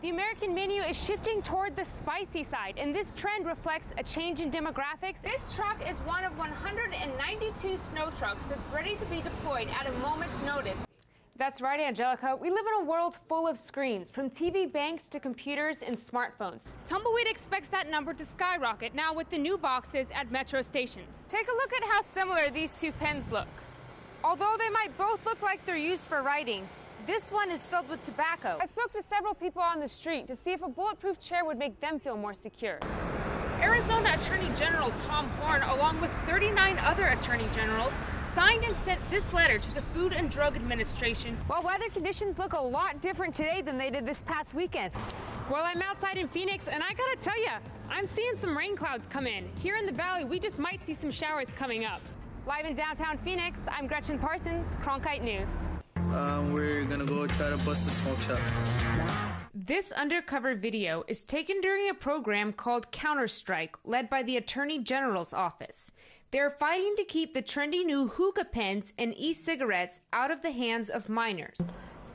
The American menu is shifting toward the spicy side, and this trend reflects a change in demographics. This truck is one of 192 snow trucks that's ready to be deployed at a moment's notice. That's right, Angelica. We live in a world full of screens, from TV banks to computers and smartphones. Tumbleweed expects that number to skyrocket now with the new boxes at metro stations. Take a look at how similar these two pens look. Although they might both look like they're used for writing, this one is filled with tobacco. I spoke to several people on the street to see if a bulletproof chair would make them feel more secure. Arizona Attorney General Tom Horne, along with 39 other attorney generals, signed and sent this letter to the Food and Drug Administration. While weather conditions look a lot different today than they did this past weekend. Well, I'm outside in Phoenix, and I gotta tell ya, I'm seeing some rain clouds come in. Here in the valley, we just might see some showers coming up. Live in downtown Phoenix, I'm Gretchen Parsons, Cronkite News. We're gonna go try to bust a smoke shop. This undercover video is taken during a program called Counterstrike, led by the Attorney General's office. They're fighting to keep the trendy new hookah pens and e-cigarettes out of the hands of minors.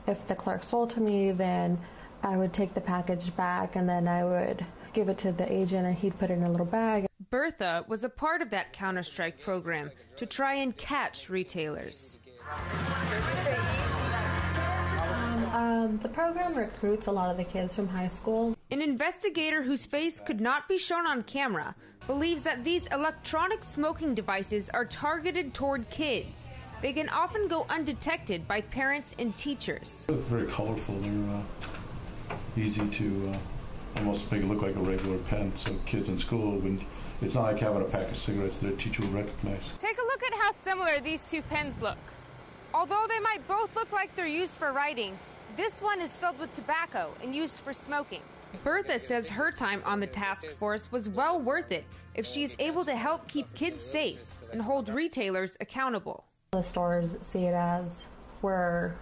If the clerk sold to me, then I would take the package back and then I would give it to the agent and he'd put it in a little bag. Bertha was a part of that Counterstrike program to try and catch retailers. The program recruits a lot of the kids from high school. An investigator whose face could not be shown on camera believes that these electronic smoking devices are targeted toward kids. They can often go undetected by parents and teachers. They're very colorful. They're easy to almost make it look like a regular pen. So kids in school, it's not like having a pack of cigarettes that a teacher will recognize. Take a look at how similar these two pens look. Although they might both look like they're used for writing, this one is filled with tobacco and used for smoking. Bertha says her time on the task force was well worth it if she's able to help keep kids safe and hold retailers accountable. The stores see it as we're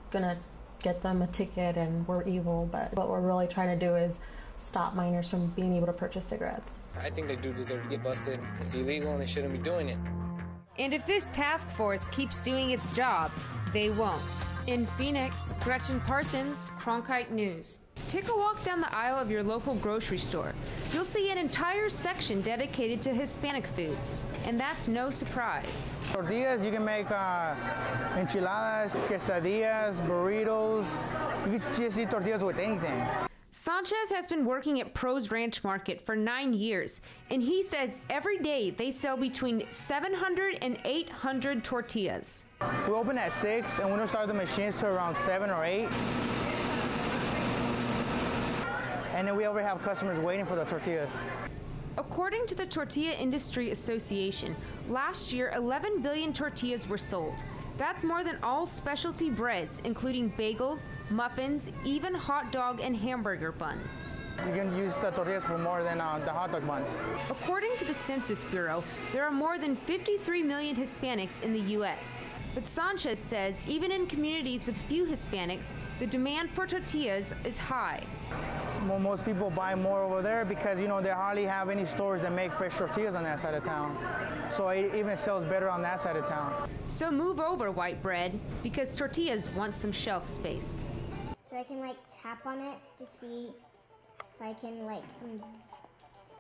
gonna get them a ticket and we're evil, but what we're really trying to do is stop minors from being able to purchase cigarettes. I think they do deserve to get busted. It's illegal and they shouldn't be doing it. And if this task force keeps doing its job, they won't. In Phoenix, Gretchen Parsons, Cronkite News. Take a walk down the aisle of your local grocery store. You'll see an entire section dedicated to Hispanic foods, and that's no surprise. Tortillas, you can make enchiladas, quesadillas, burritos. You can just eat tortillas with anything. Sanchez has been working at Pro's Ranch Market for 9 years, and he says every day they sell between 700 and 800 tortillas. We open at 6 and we don't start the machines till around 7 or 8. And then we already have customers waiting for the tortillas. According to the Tortilla Industry Association, last year 11 billion tortillas were sold. That's more than all specialty breads, including bagels, muffins, even hot dog and hamburger buns. You can use the tortillas for more than the hot dog buns. According to the Census Bureau, there are more than 53 million Hispanics in the U.S. But Sanchez says even in communities with few Hispanics, the demand for tortillas is high. Well, most people buy more over there because, you know, they hardly have any stores that make fresh tortillas on that side of town. So it even sells better on that side of town. So move over, white bread, because tortillas want some shelf space. So I can tap on it to see if I can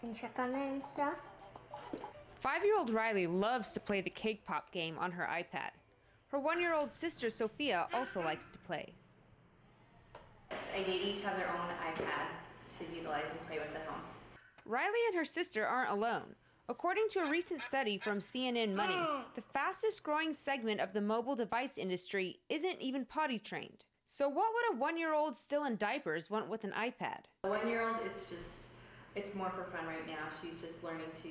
and check on it and stuff. 5-year-old Riley loves to play the cake pop game on her iPad. Her 1-year-old sister Sophia also likes to play. And they each have their own iPad to utilize and play with at home. Riley and her sister aren't alone. According to a recent study from CNN Money, the fastest growing segment of the mobile device industry isn't even potty trained. So what would a 1-year-old still in diapers want with an iPad? A 1-year-old, it's more for fun right now. She's just learning to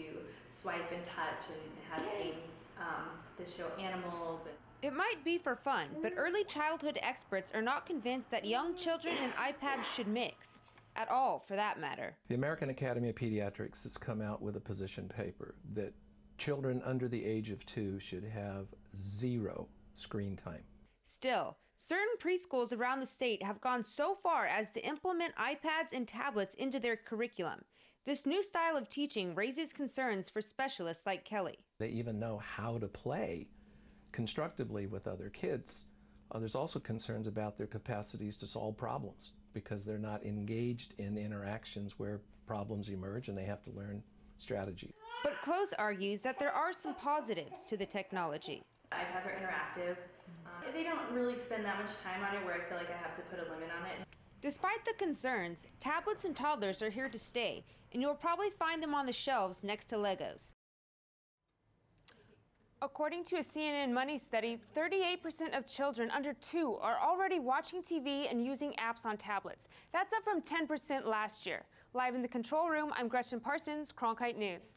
swipe and touch and has games that show animals. It might be for fun, but early childhood experts are not convinced that young children and iPads should mix. At all, for that matter. The American Academy of Pediatrics has come out with a position paper that children under the age of 2 should have 0 screen time. Still, certain preschools around the state have gone so far as to implement iPads and tablets into their curriculum. This new style of teaching raises concerns for specialists like Kelly. They even know how to play constructively with other kids. There's also concerns about their capacities to solve problems, because they're not engaged in interactions where problems emerge and they have to learn strategy. But Close argues that there are some positives to the technology. iPads are interactive. They don't really spend that much time on it where I feel like I have to put a limit on it. Despite the concerns, tablets and toddlers are here to stay, and you'll probably find them on the shelves next to Legos. According to a CNN Money study, 38% of children under 2 are already watching TV and using apps on tablets. That's up from 10% last year. Live in the control room, I'm Gretchen Parsons, Cronkite News.